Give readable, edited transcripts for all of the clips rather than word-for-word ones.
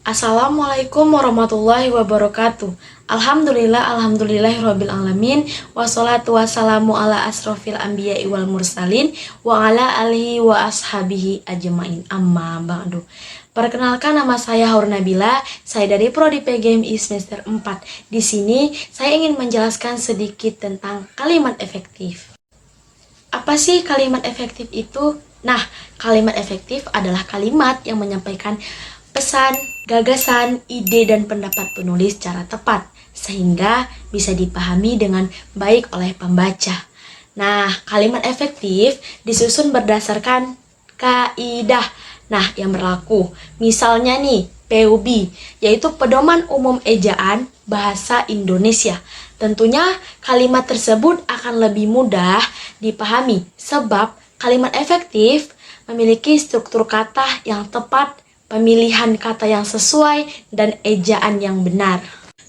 Assalamualaikum warahmatullahi wabarakatuh. Alhamdulillahirabbil alamin. Wassalatu wassalamu ala asrofil anbiya'i wal mursalin wa ala alihi wa ashabihi ajmain. Amma ba'du. Perkenalkan, nama saya Haur Nabila. Saya dari Prodi PGMI semester 4. Di sini saya ingin menjelaskan sedikit tentang kalimat efektif. Apa sih kalimat efektif itu? Nah, kalimat efektif adalah kalimat yang menyampaikan pesan, gagasan, ide, dan pendapat penulis secara tepat, sehingga bisa dipahami dengan baik oleh pembaca. Nah, kalimat efektif disusun berdasarkan kaidah yang berlaku. Misalnya nih, PUB, yaitu Pedoman Umum Ejaan Bahasa Indonesia. Tentunya kalimat tersebut akan lebih mudah dipahami, sebab kalimat efektif memiliki struktur kata yang tepat, pemilihan kata yang sesuai, dan ejaan yang benar.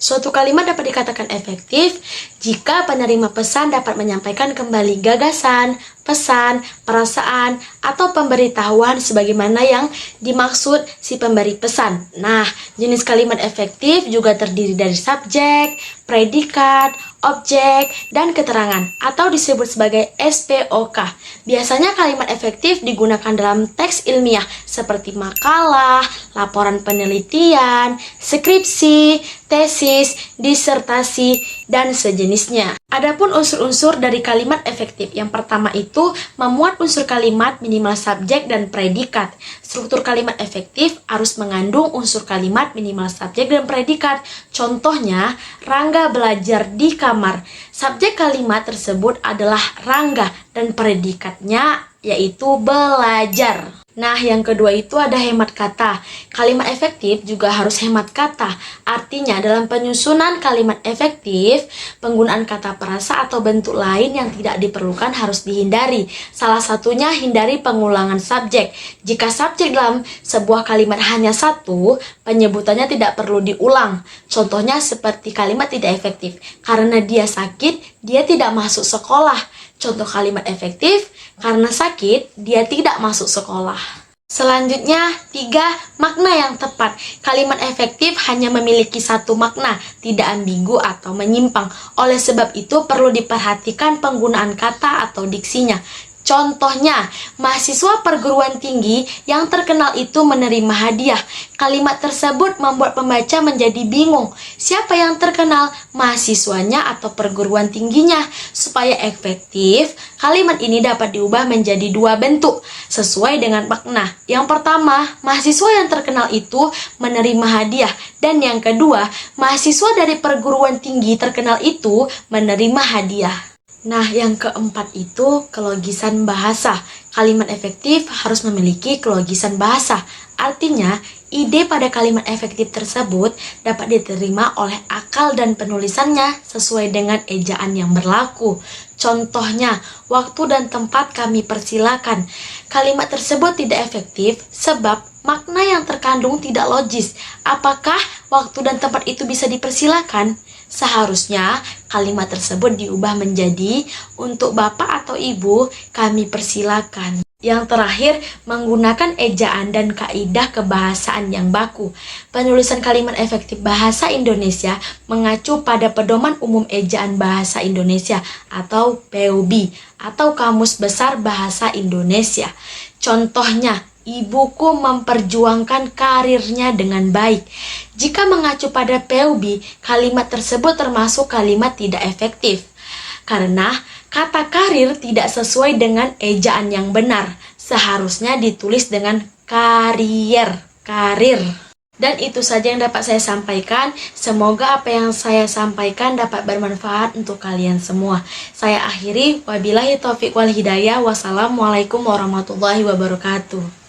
Suatu kalimat dapat dikatakan efektif jika penerima pesan dapat menyampaikan kembali gagasan, pesan, perasaan, atau pemberitahuan sebagaimana yang dimaksud si pemberi pesan. Nah, jenis kalimat efektif juga terdiri dari subjek, predikat, objek, dan keterangan, atau disebut sebagai SPOK. Biasanya kalimat efektif digunakan dalam teks ilmiah seperti makalah, laporan penelitian, skripsi, tesis, disertasi, dan sejenisnya. Adapun unsur-unsur dari kalimat efektif, yang pertama itu memuat unsur kalimat minimal subjek dan predikat. Struktur kalimat efektif harus mengandung unsur kalimat minimal subjek dan predikat. Contohnya, Rangga belajar di kamar. Subjek kalimat tersebut adalah Rangga dan predikatnya yaitu belajar. Nah, yang kedua itu ada hemat kata. Kalimat efektif juga harus hemat kata. Artinya, dalam penyusunan kalimat efektif, penggunaan kata perasa atau bentuk lain yang tidak diperlukan harus dihindari. Salah satunya, hindari pengulangan subjek. Jika subjek dalam sebuah kalimat hanya satu, penyebutannya tidak perlu diulang. Contohnya seperti kalimat tidak efektif. Karena dia sakit, dia tidak masuk sekolah. Contoh kalimat efektif, karena sakit, dia tidak masuk sekolah. Selanjutnya, 3. Makna yang tepat. Kalimat efektif hanya memiliki satu makna, tidak ambigu atau menyimpang. Oleh sebab itu, perlu diperhatikan penggunaan kata atau diksinya. Contohnya, mahasiswa perguruan tinggi yang terkenal itu menerima hadiah. Kalimat tersebut membuat pembaca menjadi bingung. Siapa yang terkenal, mahasiswanya atau perguruan tingginya? Supaya efektif, kalimat ini dapat diubah menjadi dua bentuk, sesuai dengan makna. Yang pertama, mahasiswa yang terkenal itu menerima hadiah. Dan yang kedua, mahasiswa dari perguruan tinggi terkenal itu menerima hadiah. Nah, yang keempat itu kelogisan bahasa. Kalimat efektif harus memiliki kelogisan bahasa. Artinya, ide pada kalimat efektif tersebut dapat diterima oleh akal dan penulisannya sesuai dengan ejaan yang berlaku. Contohnya, waktu dan tempat kami persilakan. Kalimat tersebut tidak efektif sebab makna yang terkandung tidak logis. Apakah waktu dan tempat itu bisa dipersilakan? Seharusnya kalimat tersebut diubah menjadi untuk Bapak atau Ibu kami persilakan. Yang terakhir, menggunakan ejaan dan kaidah kebahasaan yang baku. Penulisan kalimat efektif bahasa Indonesia mengacu pada Pedoman Umum Ejaan Bahasa Indonesia atau PUB atau Kamus Besar Bahasa Indonesia. Contohnya, ibuku memperjuangkan karirnya dengan baik. Jika mengacu pada PUB, kalimat tersebut termasuk kalimat tidak efektif. Karena kata karir tidak sesuai dengan ejaan yang benar. Seharusnya ditulis dengan karir. Dan itu saja yang dapat saya sampaikan. Semoga apa yang saya sampaikan dapat bermanfaat untuk kalian semua. Saya akhiri, wabillahi taufiq wal hidayah. Wassalamualaikum warahmatullahi wabarakatuh.